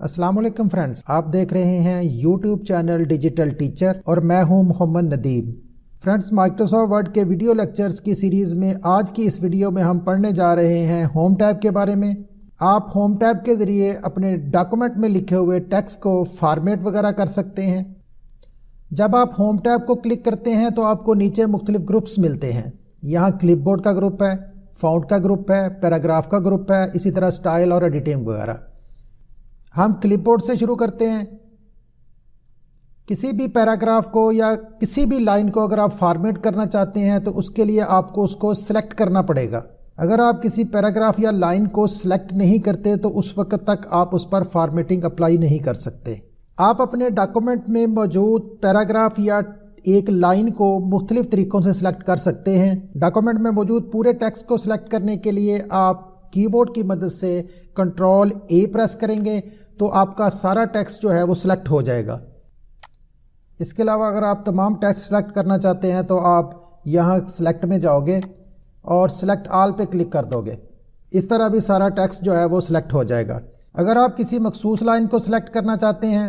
अस्सलाम वालेकुम फ्रेंड्स, आप देख रहे हैं यूट्यूब चैनल डिजिटल टीचर और मैं हूं Mohammad Nadeem. Friends, Microsoft Word के वीडियो लेक्चर्स की सीरीज़ में आज की इस वीडियो में हम पढ़ने जा रहे हैं होम टैब के बारे में। आप होम टैब के ज़रिए अपने डॉक्यूमेंट में लिखे हुए टेक्स्ट को फॉर्मेट वगैरह कर सकते हैं। जब आप होम टैब को क्लिक करते हैं तो आपको नीचे मुख्तलिफ ग्रुप्स मिलते हैं। यहाँ क्लिपबोर्ड का ग्रुप है, फ़ॉन्ट का ग्रुप है, पैराग्राफ का ग्रुप है, इसी तरह स्टाइल और एडिटिंग वगैरह। हम क्लिपबोर्ड से शुरू करते हैं। किसी भी पैराग्राफ को या किसी भी लाइन को अगर आप फॉर्मेट करना चाहते हैं तो उसके लिए आपको उसको सिलेक्ट करना पड़ेगा। अगर आप किसी पैराग्राफ या लाइन को सिलेक्ट नहीं करते तो उस वक्त तक आप उस पर फॉर्मेटिंग अप्लाई नहीं कर सकते। आप अपने डॉक्यूमेंट में मौजूद पैराग्राफ या एक लाइन को मुख्तलिफ तरीक़ों से सिलेक्ट कर सकते हैं। डॉक्यूमेंट में मौजूद पूरे टेक्स्ट को सिलेक्ट करने के लिए आप कीबोर्ड की मदद से कंट्रोल ए प्रेस करेंगे तो आपका सारा टेक्स्ट जो है वो सिलेक्ट हो जाएगा। इसके अलावा अगर आप तमाम टेक्स्ट सिलेक्ट करना चाहते हैं तो आप यहाँ सिलेक्ट में जाओगे और सिलेक्ट ऑल पे क्लिक कर दोगे। इस तरह भी सारा टेक्स्ट जो है वो सिलेक्ट हो जाएगा। अगर आप किसी मखसूस लाइन को सिलेक्ट करना चाहते हैं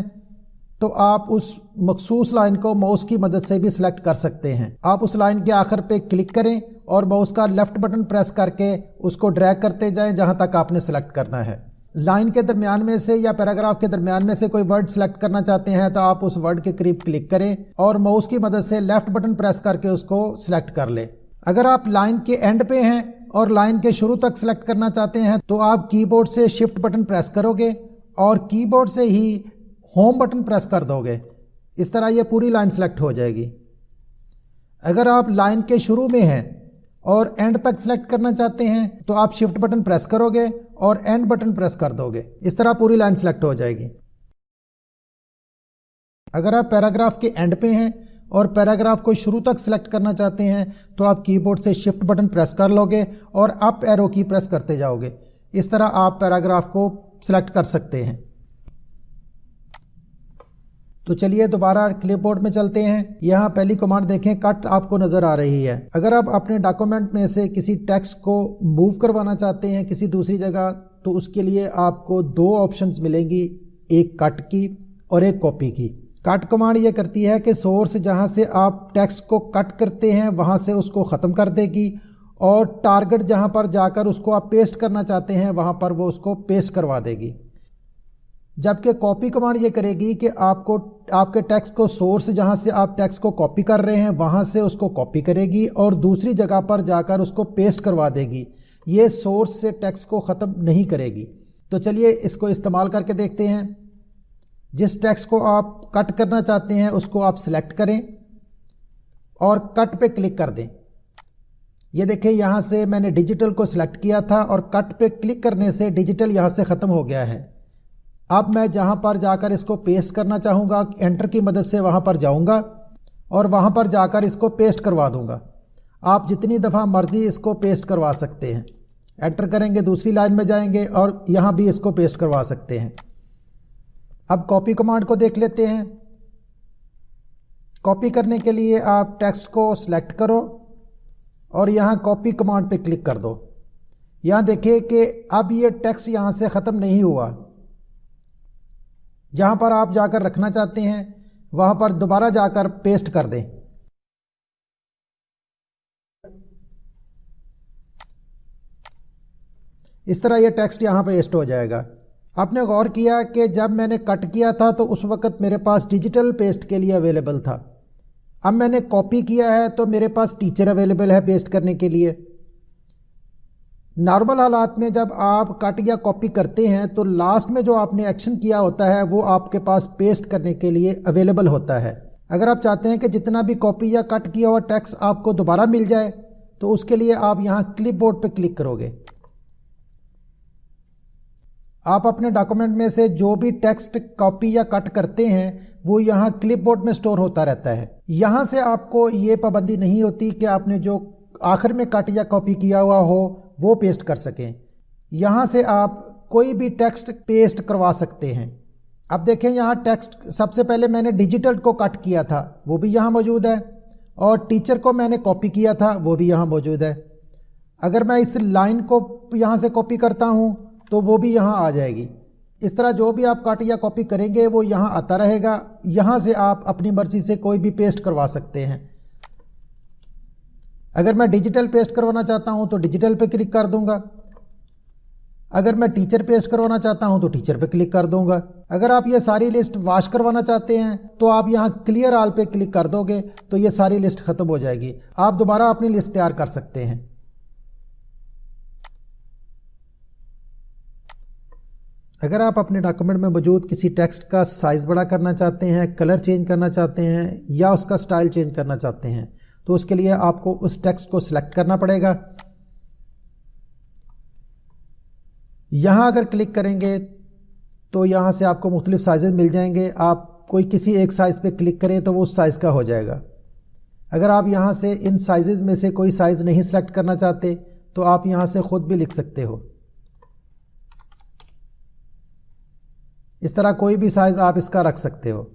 तो आप उस मखसूस लाइन को माउस की मदद से भी सिलेक्ट कर सकते हैं। आप उस लाइन के आखिर पे क्लिक करें और माउस का लेफ़्ट बटन प्रेस करके उसको ड्रैग करते जाएं जहां तक आपने सेलेक्ट करना है। लाइन के दरमियान में से या पैराग्राफ के दरमियान में से कोई वर्ड सेलेक्ट करना चाहते हैं तो आप उस वर्ड के करीब क्लिक करें और माउस की मदद से लेफ़्ट बटन प्रेस करके उसको सिलेक्ट कर लें। अगर आप लाइन के एंड पे हैं और लाइन के शुरू तक सिलेक्ट करना चाहते हैं तो आप कीबोर्ड से शिफ्ट बटन प्रेस करोगे और कीबोर्ड से ही होम बटन प्रेस कर दोगे। इस तरह ये पूरी लाइन सेलेक्ट हो जाएगी। अगर आप लाइन के शुरू में हैं और एंड तक सिलेक्ट करना चाहते हैं तो आप शिफ्ट बटन प्रेस करोगे और एंड बटन प्रेस कर दोगे। इस तरह पूरी लाइन सेलेक्ट हो जाएगी। अगर आप पैराग्राफ के एंड पे हैं और पैराग्राफ को शुरू तक सिलेक्ट करना चाहते हैं तो आप कीबोर्ड से शिफ्ट बटन प्रेस कर लोगे और अप एरो की प्रेस करते जाओगे। इस तरह आप पैराग्राफ को सिलेक्ट कर सकते हैं। तो चलिए दोबारा क्लिपबोर्ड में चलते हैं। यहाँ पहली कमांड देखें, कट आपको नज़र आ रही है। अगर आप अपने डॉक्यूमेंट में से किसी टेक्स्ट को मूव करवाना चाहते हैं किसी दूसरी जगह तो उसके लिए आपको दो ऑप्शंस मिलेंगी, एक कट की और एक कॉपी की। कट कमांड ये करती है कि सोर्स जहाँ से आप टेक्स्ट को कट करते हैं वहाँ से उसको ख़त्म कर देगी और टारगेट जहाँ पर जाकर उसको आप पेस्ट करना चाहते हैं वहाँ पर वो उसको पेस्ट करवा देगी। जबकि कॉपी कमांड ये करेगी कि आपको आपके टेक्स्ट को सोर्स जहाँ से आप टेक्स्ट को कॉपी कर रहे हैं वहाँ से उसको कॉपी करेगी और दूसरी जगह पर जाकर उसको पेस्ट करवा देगी। ये सोर्स से टेक्स्ट को ख़त्म नहीं करेगी। तो चलिए इसको इस्तेमाल करके देखते हैं। जिस टेक्स्ट को आप कट करना चाहते हैं उसको आप सिलेक्ट करें और कट पे क्लिक कर दें। ये देखें, यहाँ से मैंने डिजिटल को सिलेक्ट किया था और कट पे क्लिक करने से डिजिटल यहाँ से ख़त्म हो गया है। अब मैं जहाँ पर जाकर इसको पेस्ट करना चाहूँगा एंटर की मदद से वहाँ पर जाऊँगा और वहाँ पर जाकर इसको पेस्ट करवा दूँगा। आप जितनी दफ़ा मर्ज़ी इसको पेस्ट करवा सकते हैं। एंटर करेंगे, दूसरी लाइन में जाएंगे और यहाँ भी इसको पेस्ट करवा सकते हैं। अब कॉपी कमांड को देख लेते हैं। कॉपी करने के लिए आप टेक्स्ट को सिलेक्ट करो और यहाँ कॉपी कमांड पे क्लिक कर दो। यहाँ देखिए कि अब ये टेक्स्ट यहाँ से ख़त्म नहीं हुआ। जहाँ पर आप जाकर रखना चाहते हैं वहाँ पर दोबारा जाकर पेस्ट कर दें। इस तरह ये टेक्स्ट यहाँ पेस्ट हो जाएगा। आपने गौर किया कि जब मैंने कट किया था तो उस वक्त मेरे पास डिजिटल पेस्ट के लिए अवेलेबल था। अब मैंने कॉपी किया है तो मेरे पास टीचर अवेलेबल है पेस्ट करने के लिए। नॉर्मल हालात में जब आप कट या कॉपी करते हैं तो लास्ट में जो आपने एक्शन किया होता है वो आपके पास पेस्ट करने के लिए अवेलेबल होता है। अगर आप चाहते हैं कि जितना भी कॉपी या कट किया हुआ टेक्स्ट आपको दोबारा मिल जाए तो उसके लिए आप यहाँ क्लिपबोर्ड पे क्लिक करोगे। आप अपने डॉक्यूमेंट में से जो भी टेक्स्ट कॉपी या कट करते हैं वो यहाँ क्लिपबोर्ड में स्टोर होता रहता है। यहाँ से आपको ये पाबंदी नहीं होती कि आपने जो आखिर में कट या कॉपी किया हुआ हो वो पेस्ट कर सकें। यहाँ से आप कोई भी टेक्स्ट पेस्ट करवा सकते हैं। अब देखें, यहाँ टेक्स्ट सबसे पहले मैंने डिजिटल को कट किया था वो भी यहाँ मौजूद है और टीचर को मैंने कॉपी किया था वो भी यहाँ मौजूद है। अगर मैं इस लाइन को यहाँ से कॉपी करता हूँ तो वो भी यहाँ आ जाएगी। इस तरह जो भी आप कट या कॉपी करेंगे वो यहाँ आता रहेगा। यहाँ से आप अपनी मर्जी से कोई भी पेस्ट करवा सकते हैं। अगर मैं डिजिटल पेस्ट करवाना चाहता हूँ तो डिजिटल पे क्लिक कर दूंगा। अगर मैं टीचर पेस्ट करवाना चाहता हूँ तो टीचर पे क्लिक कर दूंगा। अगर आप ये सारी लिस्ट वॉश करवाना चाहते हैं तो आप यहाँ क्लियर ऑल पे क्लिक कर दोगे तो ये सारी लिस्ट ख़त्म हो जाएगी। आप दोबारा अपनी लिस्ट तैयार कर सकते हैं। अगर आप अपने डॉक्यूमेंट में मौजूद किसी टेक्स्ट का साइज़ बड़ा करना चाहते हैं, कलर चेंज करना चाहते हैं या उसका स्टाइल चेंज करना चाहते हैं तो उसके लिए आपको उस टेक्स्ट को सिलेक्ट करना पड़ेगा। यहाँ अगर क्लिक करेंगे तो यहाँ से आपको मुख्तलिफ साइज़ मिल जाएंगे। आप कोई किसी एक साइज़ पे क्लिक करें तो वो उस साइज़ का हो जाएगा। अगर आप यहाँ से इन साइज़ में से कोई साइज़ नहीं सिलेक्ट करना चाहते तो आप यहाँ से ख़ुद भी लिख सकते हो। इस तरह कोई भी साइज़ आप इसका रख सकते हो।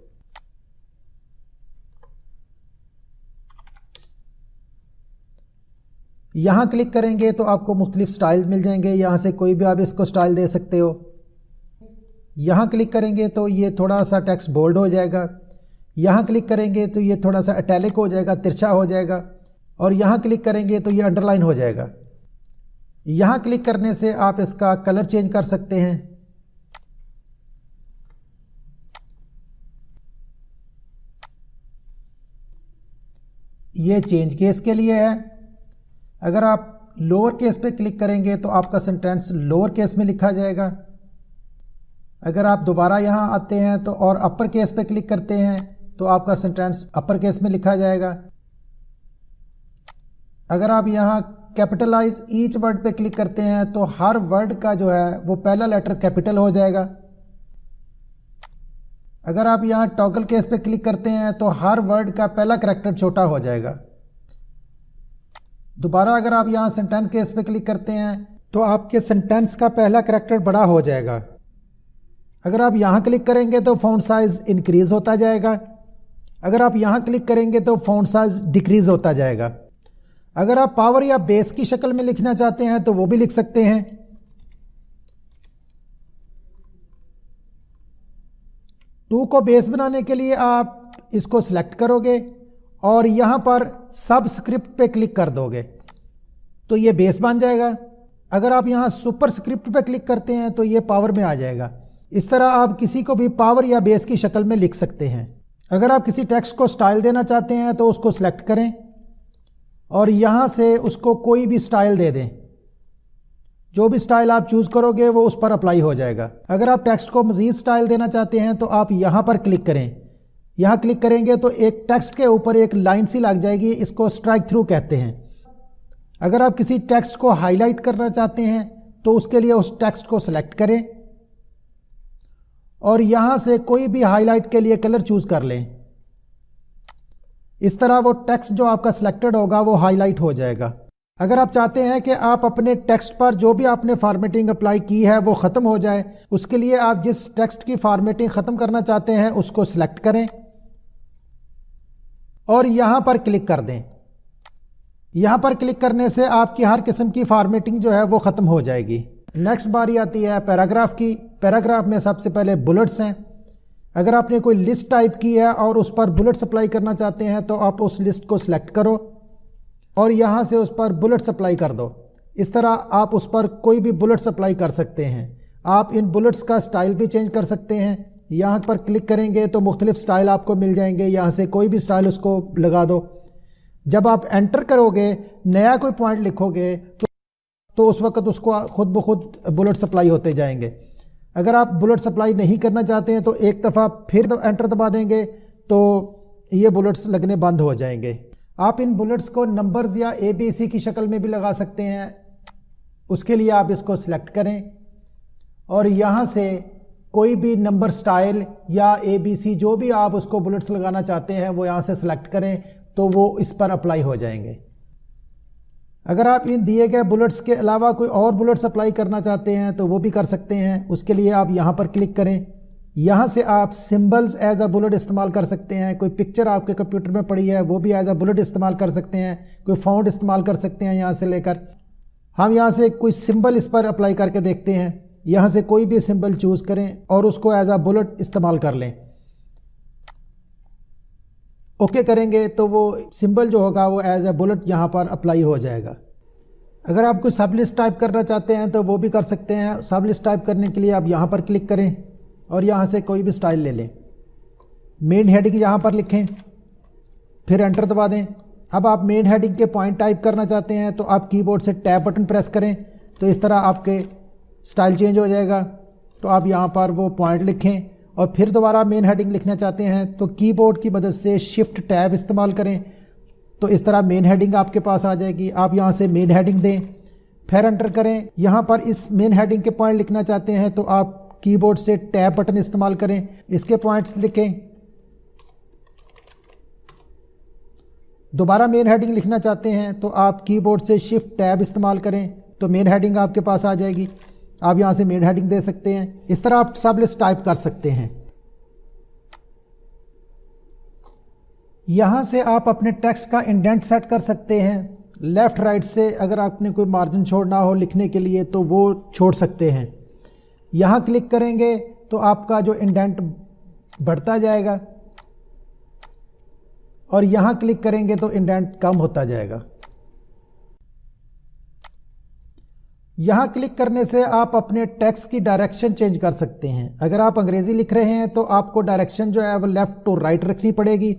यहाँ क्लिक करेंगे तो आपको मुख्तलिफ स्टाइल मिल जाएंगे। यहाँ से कोई भी आप इसको स्टाइल दे सकते हो। यहाँ क्लिक करेंगे तो ये थोड़ा सा टेक्स्ट बोल्ड हो जाएगा। यहाँ क्लिक करेंगे तो ये थोड़ा सा इटैलिक हो जाएगा, तिरछा हो जाएगा। और यहाँ क्लिक करेंगे तो ये अंडरलाइन हो जाएगा। यहाँ क्लिक करने से आप इसका कलर चेंज कर सकते हैं। ये चेंज केस के लिए है। अगर आप लोअर केस पे क्लिक करेंगे तो आपका सेंटेंस लोअर केस में लिखा जाएगा। अगर आप दोबारा यहाँ आते हैं तो और अपर केस पे क्लिक करते हैं तो आपका सेंटेंस अपर केस में लिखा जाएगा। अगर आप यहाँ कैपिटलाइज ईच वर्ड पे क्लिक करते हैं तो हर वर्ड का जो है वो पहला लेटर कैपिटल हो जाएगा। अगर आप यहाँ टॉगल केस पे क्लिक करते हैं तो हर वर्ड का पहला करैक्टर छोटा हो जाएगा। दोबारा अगर आप यहाँ सेंटेंस केस पे क्लिक करते हैं तो आपके सेंटेंस का पहला करैक्टर बड़ा हो जाएगा। अगर आप यहाँ क्लिक करेंगे तो फ़ॉन्ट साइज़ इंक्रीज़ होता जाएगा। अगर आप यहाँ क्लिक करेंगे तो फ़ॉन्ट साइज़ डिक्रीज़ होता जाएगा। अगर आप पावर या बेस की शक्ल में लिखना चाहते हैं तो वो भी लिख सकते हैं। टू को बेस बनाने के लिए आप इसको सिलेक्ट करोगे और यहाँ पर सबस्क्रिप्ट पे क्लिक कर दोगे तो ये बेस बन जाएगा। अगर आप यहाँ सुपर स्क्रिप्ट पे क्लिक करते हैं तो ये पावर में आ जाएगा। इस तरह आप किसी को भी पावर या बेस की शक्ल में लिख सकते हैं। अगर आप किसी टेक्स्ट को स्टाइल देना चाहते हैं तो उसको सिलेक्ट करें और यहाँ से उसको कोई भी स्टाइल दे दें। जो भी स्टाइल आप चूज़ करोगे वो उस पर अप्लाई हो जाएगा। अगर आप टेक्स्ट को मज़ीद स्टाइल देना चाहते हैं तो आप यहाँ पर क्लिक करें। यहाँ क्लिक करेंगे तो एक टेक्स्ट के ऊपर एक लाइन सी लग जाएगी, इसको स्ट्राइक थ्रू कहते हैं। अगर आप किसी टेक्स्ट को हाईलाइट करना चाहते हैं तो उसके लिए उस टेक्स्ट को सिलेक्ट करें और यहाँ से कोई भी हाईलाइट के लिए कलर चूज़ कर लें। इस तरह वो टेक्स्ट जो आपका सिलेक्टेड होगा वो हाईलाइट हो जाएगा। अगर आप चाहते हैं कि आप अपने टेक्स्ट पर जो भी आपने फॉर्मेटिंग अप्लाई की है वो ख़त्म हो जाए, उसके लिए आप जिस टेक्स्ट की फॉर्मेटिंग ख़त्म करना चाहते हैं उसको सिलेक्ट करें और यहाँ पर क्लिक कर दें। यहाँ पर क्लिक करने से आपकी हर किस्म की फॉर्मेटिंग जो है वो ख़त्म हो जाएगी। नेक्स्ट बारी आती है पैराग्राफ की। पैराग्राफ में सबसे पहले बुलेट्स हैं। अगर आपने कोई लिस्ट टाइप की है और उस पर बुलेट्स अप्लाई करना चाहते हैं तो आप उस लिस्ट को सिलेक्ट करो और यहाँ से उस पर बुलेट्स अप्लाई कर दो। इस तरह आप उस पर कोई भी बुलेट्स अप्लाई कर सकते हैं। आप इन बुलेट्स का स्टाइल भी चेंज कर सकते हैं। यहाँ पर क्लिक करेंगे तो मुख्तलिफ स्टाइल आपको मिल जाएंगे। यहाँ से कोई भी स्टाइल उसको लगा दो। जब आप एंटर करोगे, नया कोई पॉइंट लिखोगे तो उस वक्त उसको खुद ब खुद बुलेट्स अप्लाई होते जाएंगे। अगर आप बुलेट्स अप्लाई नहीं करना चाहते हैं तो एक दफ़ा फिर एंटर दबा देंगे तो ये बुलेट्स लगने बंद हो जाएंगे। आप इन बुलेट्स को नंबर्स या ABC की शक्ल में भी लगा सकते हैं। उसके लिए आप इसको सिलेक्ट करें और यहाँ से कोई भी नंबर स्टाइल या ABC जो भी आप उसको बुलेट्स लगाना चाहते हैं वो यहाँ से सिलेक्ट करें तो वो इस पर अप्लाई हो जाएंगे। अगर आप इन दिए गए बुलेट्स के अलावा कोई और बुलेट्स अप्लाई करना चाहते हैं तो वो भी कर सकते हैं। उसके लिए आप यहाँ पर क्लिक करें। यहाँ से आप सिंबल्स एज अ बुलेट इस्तेमाल कर सकते हैं। कोई पिक्चर आपके कंप्यूटर में पड़ी है वो भी एज अ बुलेट इस्तेमाल कर सकते हैं। कोई फ़ॉन्ट इस्तेमाल कर सकते हैं। यहाँ से लेकर हम यहाँ से कोई सिंबल इस पर अप्लाई करके देखते हैं। यहाँ से कोई भी सिंबल चूज़ करें और उसको एज अ बुलेट इस्तेमाल कर लें। ओके करेंगे तो वो सिंबल जो होगा वो एज अ बुलेट यहाँ पर अप्लाई हो जाएगा। अगर आप कोई सब लिस्ट टाइप करना चाहते हैं तो वो भी कर सकते हैं। सब लिस्ट टाइप करने के लिए आप यहाँ पर क्लिक करें और यहाँ से कोई भी स्टाइल ले लें। मेन हेडिंग यहाँ पर लिखें, फिर एंटर दबा दें। अब आप मेन हेडिंग के पॉइंट टाइप करना चाहते हैं तो आप कीबोर्ड से टैब बटन प्रेस करें तो इस तरह आपके स्टाइल चेंज हो जाएगा। तो आप यहाँ पर वो पॉइंट लिखें और फिर दोबारा मेन हेडिंग लिखना चाहते हैं तो कीबोर्ड की मदद से शिफ्ट टैब इस्तेमाल करें तो इस तरह मेन हेडिंग आपके पास आ जाएगी। आप यहाँ से मेन हेडिंग दें, फिर एंटर करें। यहाँ पर इस मेन हेडिंग के पॉइंट लिखना चाहते हैं तो आप कीबोर्ड से टैब बटन इस्तेमाल करें, इसके पॉइंट्स लिखें। दोबारा मेन हेडिंग लिखना चाहते हैं तो आप कीबोर्ड से शिफ्ट टैब इस्तेमाल करें तो मेन हेडिंग आपके पास आ जाएगी। आप यहाँ से मेन हेडिंग दे सकते हैं। इस तरह आप सब लिस्ट टाइप कर सकते हैं। यहाँ से आप अपने टेक्स्ट का इंडेंट सेट कर सकते हैं। लेफ़्ट राइट से अगर आपने कोई मार्जिन छोड़ना हो लिखने के लिए तो वो छोड़ सकते हैं। यहाँ क्लिक करेंगे तो आपका जो इंडेंट बढ़ता जाएगा और यहाँ क्लिक करेंगे तो इंडेंट कम होता जाएगा। यहाँ क्लिक करने से आप अपने टेक्स्ट की डायरेक्शन चेंज कर सकते हैं। अगर आप अंग्रेज़ी लिख रहे हैं तो आपको डायरेक्शन जो है वो लेफ़्ट टू राइट रखनी पड़ेगी।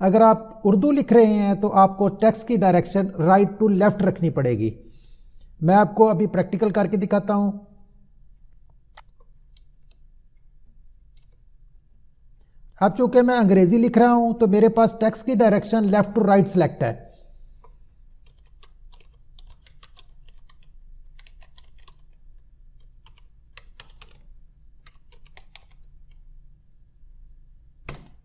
अगर आप उर्दू लिख रहे हैं तो आपको टेक्स्ट की डायरेक्शन राइट टू लेफ़्ट रखनी पड़ेगी। मैं आपको अभी प्रैक्टिकल करके दिखाता हूँ। अब चूंकि मैं अंग्रेज़ी लिख रहा हूँ तो मेरे पास टेक्स्ट की direction left to right select है।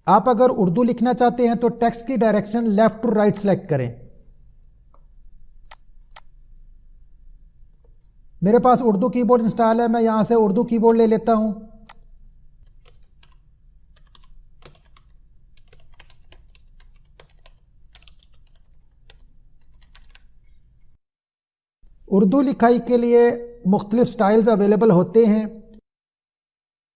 आप अगर उर्दू लिखना चाहते हैं तो टेक्स्ट की direction left to right select करें। मेरे पास उर्दू कीबोर्ड इंस्टॉल है, मैं यहां से उर्दू कीबोर्ड ले लेता हूं। उर्दू लिखाई के लिए मुख्तलिफ स्टाइल्स अवेलेबल होते हैं।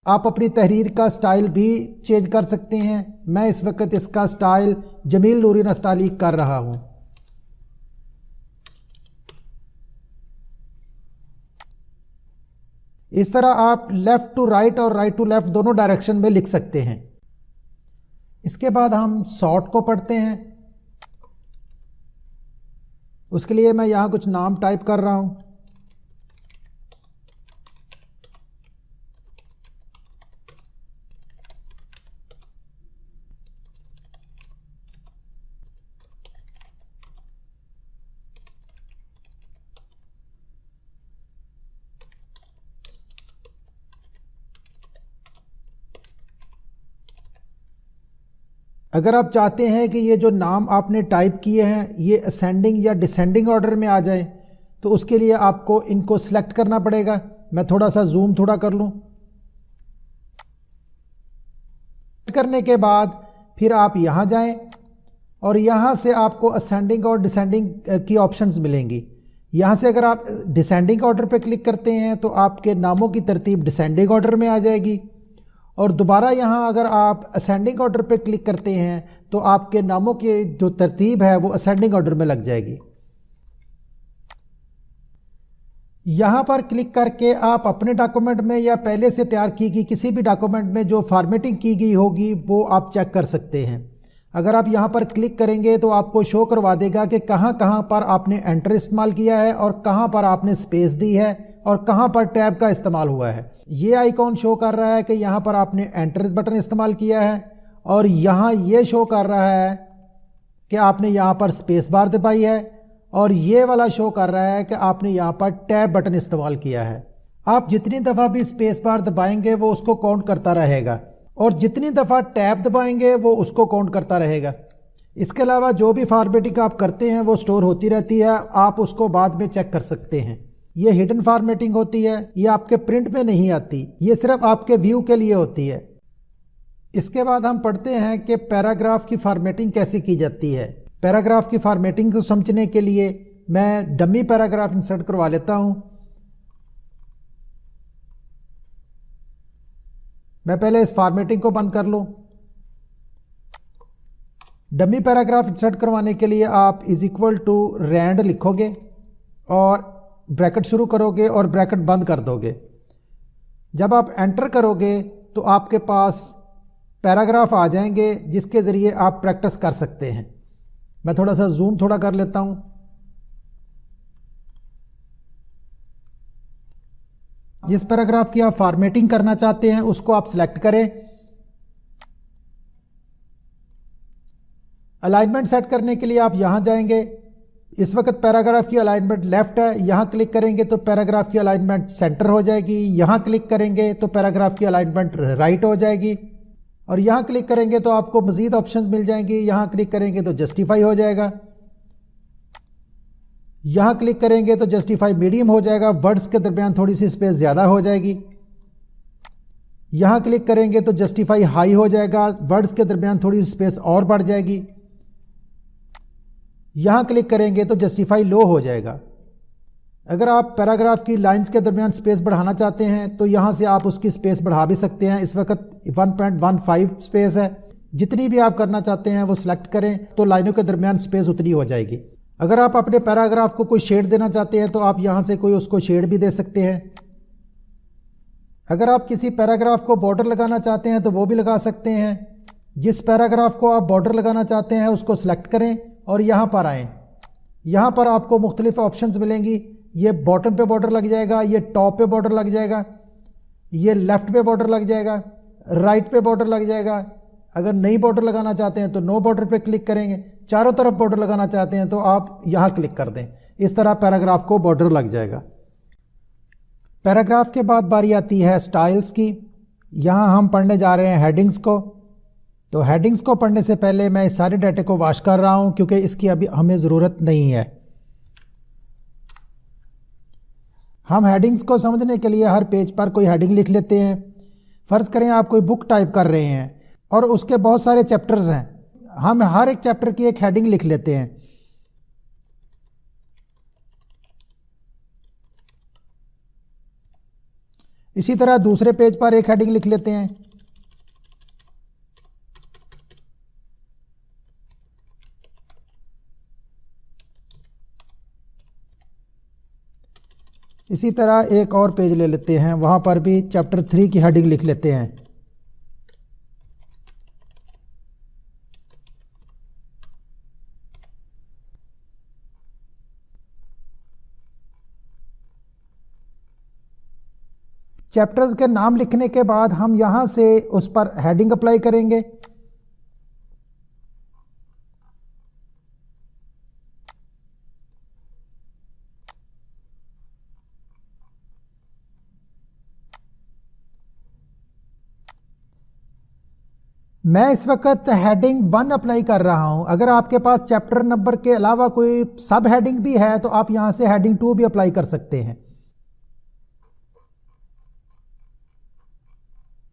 आप अपनी तहरीर का स्टाइल भी चेंज कर सकते हैं। मैं इस वक्त इसका स्टाइल जमील नूरी नस्ताली कर रहा हूं। इस तरह आप लेफ़्ट टू राइट और राइट टू लेफ़्ट दोनों डायरेक्शन में लिख सकते हैं। इसके बाद हम सॉर्ट को पढ़ते हैं। उसके लिए मैं यहां कुछ नाम टाइप कर रहा हूं। अगर आप चाहते हैं कि ये जो नाम आपने टाइप किए हैं ये असेंडिंग या डिसेंडिंग ऑर्डर में आ जाए तो उसके लिए आपको इनको सिलेक्ट करना पड़ेगा। मैं थोड़ा सा जूम कर लूं। करने के बाद फिर आप यहां जाएं और यहां से आपको असेंडिंग और डिसेंडिंग की ऑप्शंस मिलेंगी। यहां से अगर आप डिसेंडिंग ऑर्डर पे क्लिक करते हैं तो आपके नामों की तरतीब डिसेंडिंग ऑर्डर में आ जाएगी और दोबारा यहाँ अगर आप असेंडिंग ऑर्डर पे क्लिक करते हैं तो आपके नामों की जो तरतीब है वो असेंडिंग ऑर्डर में लग जाएगी। यहाँ पर क्लिक करके आप अपने डॉक्यूमेंट में या पहले से तैयार की गई किसी भी डॉक्यूमेंट में जो फॉर्मेटिंग की गई होगी वो आप चेक कर सकते हैं। अगर आप यहाँ पर क्लिक करेंगे तो आपको शो करवा देगा कि कहाँ कहाँ पर आपने एंटर इस्तेमाल किया है और कहाँ पर आपने स्पेस दी है और कहाँ पर टैब का इस्तेमाल हुआ है। ये आइकॉन शो कर रहा है कि यहाँ पर आपने एंटर बटन इस्तेमाल किया है और यहाँ ये शो कर रहा है कि आपने यहाँ पर स्पेस बार दबाई है और ये वाला शो कर रहा है कि आपने यहाँ पर टैब बटन इस्तेमाल किया है। आप जितनी दफ़ा भी स्पेस बार दबाएंगे वो उसको काउंट करता रहेगा और जितनी दफ़ा टैब दबाएंगे वो उसको काउंट करता रहेगा। इसके अलावा जो भी फॉर्मेटिंग आप करते हैं वो स्टोर होती रहती है, आप उसको बाद में चेक कर सकते हैं। ये हिडन फॉर्मेटिंग होती है, ये आपके प्रिंट में नहीं आती, ये सिर्फ आपके व्यू के लिए होती है। इसके बाद हम पढ़ते हैं कि पैराग्राफ की फॉर्मेटिंग कैसे की जाती है। पैराग्राफ की फॉर्मेटिंग को समझने के लिए मैं डमी पैराग्राफ इंसर्ट करवा लेता हूँ। मैं पहले इस फॉर्मेटिंग को बंद कर लूं। डमी पैराग्राफ इंसर्ट करवाने के लिए आप इज इक्वल टू रैंड लिखोगे और ब्रैकेट शुरू करोगे और ब्रैकेट बंद कर दोगे। जब आप एंटर करोगे तो आपके पास पैराग्राफ आ जाएंगे जिसके ज़रिए आप प्रैक्टिस कर सकते हैं। मैं थोड़ा सा जूम थोड़ा कर लेता हूं। जिस पैराग्राफ की आप फॉर्मेटिंग करना चाहते हैं उसको आप सिलेक्ट करें। अलाइनमेंट सेट करने के लिए आप यहां जाएंगे। इस वक्त पैराग्राफ की अलाइनमेंट लेफ्ट है, यहां क्लिक करेंगे तो पैराग्राफ की अलाइनमेंट सेंटर हो जाएगी। यहां क्लिक करेंगे तो पैराग्राफ की अलाइनमेंट राइट हो जाएगी और यहां क्लिक करेंगे तो आपको मजीद ऑप्शंस मिल जाएंगी। यहां क्लिक करेंगे तो जस्टिफाई हो जाएगा, यहां क्लिक करेंगे तो जस्टिफाई मीडियम हो जाएगा, वर्ड्स के दरमियान थोड़ी सी स्पेस ज़्यादा हो जाएगी। यहां क्लिक करेंगे तो जस्टिफाई हाई हो जाएगा, वर्ड्स के दरमियान थोड़ी सी स्पेस और बढ़ जाएगी। यहां क्लिक करेंगे तो जस्टिफाई लो हो जाएगा। अगर आप पैराग्राफ की लाइंस के दरमियान स्पेस बढ़ाना चाहते हैं तो यहां से आप उसकी स्पेस बढ़ा भी सकते हैं। इस वक्त 1.15 स्पेस है, जितनी भी आप करना चाहते हैं वो सिलेक्ट करें तो लाइनों के दरमियान स्पेस उतनी हो जाएगी। अगर आप अपने पैराग्राफ को कोई शेड देना चाहते हैं तो आप यहां से कोई उसको शेड भी दे सकते हैं। अगर आप किसी पैराग्राफ को बॉर्डर लगाना चाहते हैं तो वो भी लगा सकते हैं। जिस पैराग्राफ को आप बॉर्डर लगाना चाहते हैं उसको सिलेक्ट करें और यहाँ पर आएँ। यहाँ पर आपको मुख्तलिफ ऑप्शंस मिलेंगी। ये बॉटम पे बॉर्डर लग जाएगा, ये टॉप पे बॉर्डर लग जाएगा, ये लेफ़्ट पे बॉर्डर लग जाएगा, राइट पे बॉर्डर लग जाएगा। अगर नई बॉर्डर लगाना चाहते हैं तो नो बॉर्डर पे क्लिक करेंगे। चारों तरफ बॉर्डर लगाना चाहते हैं तो आप यहाँ क्लिक कर दें। इस तरह पैराग्राफ को बॉर्डर लग जाएगा। पैराग्राफ के बाद बारी आती है स्टाइल्स की। यहाँ हम पढ़ने जा रहे हैं हेडिंग्स को। तो हेडिंग्स को पढ़ने से पहले मैं इस सारे डाटे को वॉश कर रहा हूं क्योंकि इसकी अभी हमें ज़रूरत नहीं है। हम हेडिंग्स को समझने के लिए हर पेज पर कोई हेडिंग लिख लेते हैं। फ़र्ज़ करें आप कोई बुक टाइप कर रहे हैं और उसके बहुत सारे चैप्टर्स हैं, हम हर एक चैप्टर की एक हेडिंग लिख लेते हैं। इसी तरह दूसरे पेज पर एक हेडिंग लिख लेते हैं। इसी तरह एक और पेज ले लेते हैं, वहाँ पर भी चैप्टर 3 की हेडिंग लिख लेते हैं। चैप्टर्स के नाम लिखने के बाद हम यहाँ से उस पर हेडिंग अप्लाई करेंगे। मैं इस वक्त हेडिंग 1 अप्लाई कर रहा हूं। अगर आपके पास चैप्टर नंबर के अलावा कोई सब हेडिंग भी है तो आप यहां से हेडिंग 2 भी अप्लाई कर सकते हैं।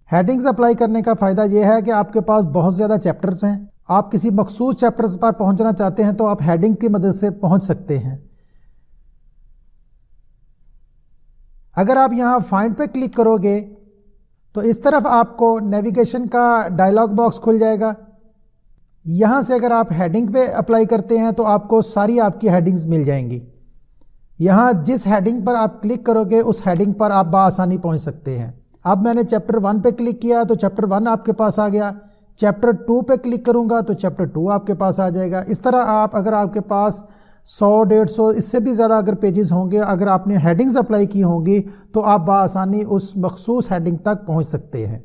हेडिंग्स अप्लाई करने का फ़ायदा यह है कि आपके पास बहुत ज़्यादा चैप्टर्स हैं, आप किसी मखसूस चैप्टर्स पर पहुंचना चाहते हैं तो आप हेडिंग की मदद से पहुंच सकते हैं। अगर आप यहां फाइंड पे क्लिक करोगे तो इस तरफ आपको नेविगेशन का डायलॉग बॉक्स खुल जाएगा। यहाँ से अगर आप हेडिंग पे अप्लाई करते हैं तो आपको सारी आपकी हेडिंग्स मिल जाएंगी। यहाँ जिस हेडिंग पर आप क्लिक करोगे उस हेडिंग पर आप बआसानी पहुँच सकते हैं। अब मैंने चैप्टर 1 पे क्लिक किया तो चैप्टर 1 आपके पास आ गया। चैप्टर 2 पे क्लिक करूँगा तो चैप्टर 2 आपके पास आ जाएगा। इस तरह आप अगर आपके पास 100-150 इससे भी ज़्यादा अगर पेजेस होंगे, अगर आपने हेडिंग्स अप्लाई की होंगी तो आप बआसानी उस मखसूस हेडिंग तक पहुंच सकते हैं।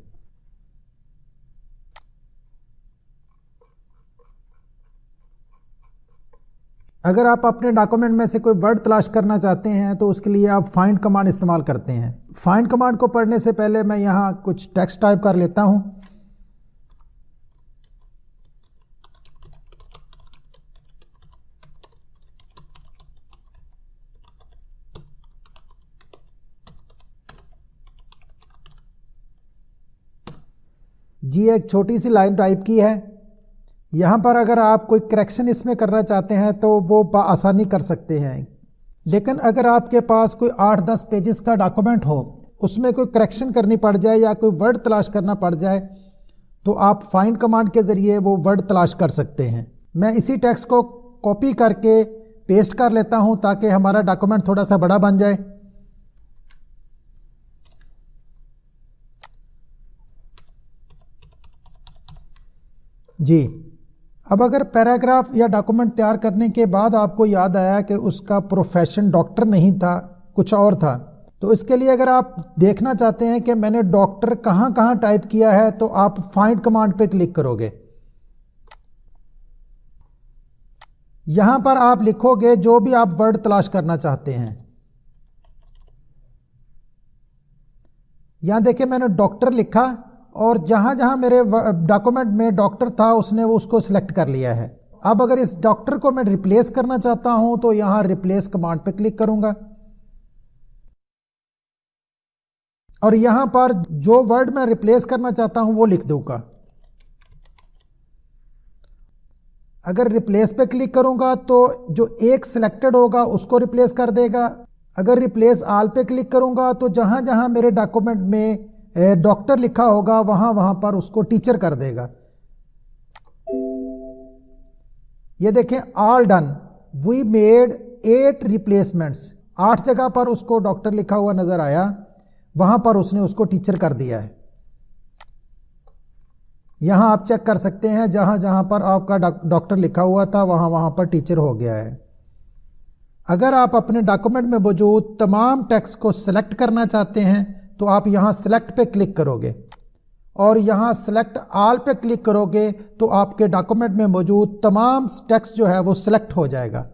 अगर आप अपने डॉक्यूमेंट में से कोई वर्ड तलाश करना चाहते हैं तो उसके लिए आप फाइंड कमांड इस्तेमाल करते हैं। फाइंड कमांड को पढ़ने से पहले मैं यहाँ कुछ टेक्स्ट टाइप कर लेता हूँ। जी एक छोटी सी लाइन टाइप की है। यहाँ पर अगर आप कोई करेक्शन इसमें करना चाहते हैं तो वो आसानी कर सकते हैं। लेकिन अगर आपके पास कोई 8-10 पेजेस का डॉक्यूमेंट हो उसमें कोई करेक्शन करनी पड़ जाए या कोई वर्ड तलाश करना पड़ जाए तो आप फाइंड कमांड के ज़रिए वो वर्ड तलाश कर सकते हैं। मैं इसी टेक्स्ट को कॉपी करके पेस्ट कर लेता हूं ताकि हमारा डॉक्यूमेंट थोड़ा सा बड़ा बन जाए। जी, अब अगर पैराग्राफ या डॉक्यूमेंट तैयार करने के बाद आपको याद आया कि उसका प्रोफेशन डॉक्टर नहीं था, कुछ और था, तो इसके लिए अगर आप देखना चाहते हैं कि मैंने डॉक्टर कहाँ कहाँ टाइप किया है तो आप फाइंड कमांड पे क्लिक करोगे। यहां पर आप लिखोगे जो भी आप वर्ड तलाश करना चाहते हैं। यहां देखिए मैंने डॉक्टर लिखा और जहां जहां मेरे डॉक्यूमेंट में डॉक्टर था उसने वो उसको सिलेक्ट कर लिया है। अब अगर इस डॉक्टर को मैं रिप्लेस करना चाहता हूं तो यहां रिप्लेस कमांड पे क्लिक करूंगा और यहां पर जो वर्ड मैं रिप्लेस करना चाहता हूं वो लिख दूंगा। अगर रिप्लेस पे क्लिक करूंगा तो जो एक सिलेक्टेड होगा उसको रिप्लेस कर देगा। अगर रिप्लेस ऑल पे क्लिक करूंगा तो जहां जहां मेरे डॉक्यूमेंट में डॉक्टर लिखा होगा वहां वहां पर उसको टीचर कर देगा। ये देखें, all done, we made 8 replacements. 8 जगह पर उसको डॉक्टर लिखा हुआ नजर आया, वहां पर उसने उसको टीचर कर दिया है। यहां आप चेक कर सकते हैं जहां जहां पर आपका डॉक्टर लिखा हुआ था वहां वहां पर टीचर हो गया है। अगर आप अपने डॉक्यूमेंट में मौजूद तमाम टेक्स्ट को सिलेक्ट करना चाहते हैं तो आप यहां सिलेक्ट पे क्लिक करोगे और यहां सिलेक्ट ऑल पे क्लिक करोगे तो आपके डॉक्यूमेंट में मौजूद तमाम टेक्स्ट जो है वो सिलेक्ट हो जाएगा।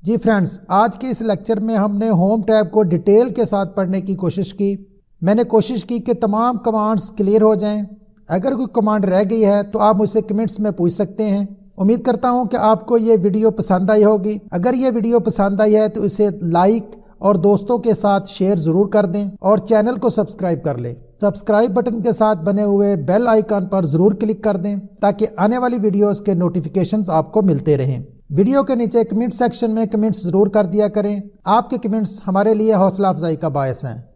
जी फ्रेंड्स, आज के इस लेक्चर में हमने होम टैब को डिटेल के साथ पढ़ने की कोशिश की। मैंने कोशिश की कि तमाम कमांड्स क्लियर हो जाएं। अगर कोई कमांड रह गई है तो आप मुझसे कमेंट्स में पूछ सकते हैं। उम्मीद करता हूं कि आपको ये वीडियो पसंद आई होगी। अगर ये वीडियो पसंद आई है तो इसे लाइक और दोस्तों के साथ शेयर ज़रूर कर दें और चैनल को सब्सक्राइब कर लें। सब्सक्राइब बटन के साथ बने हुए बेल आइकन पर ज़रूर क्लिक कर दें ताकि आने वाली वीडियोस के नोटिफिकेशंस आपको मिलते रहें। वीडियो के नीचे कमेंट सेक्शन में कमेंट्स ज़रूर कर दिया करें। आपके कमेंट्स हमारे लिए हौसला अफजाई का बायस हैं।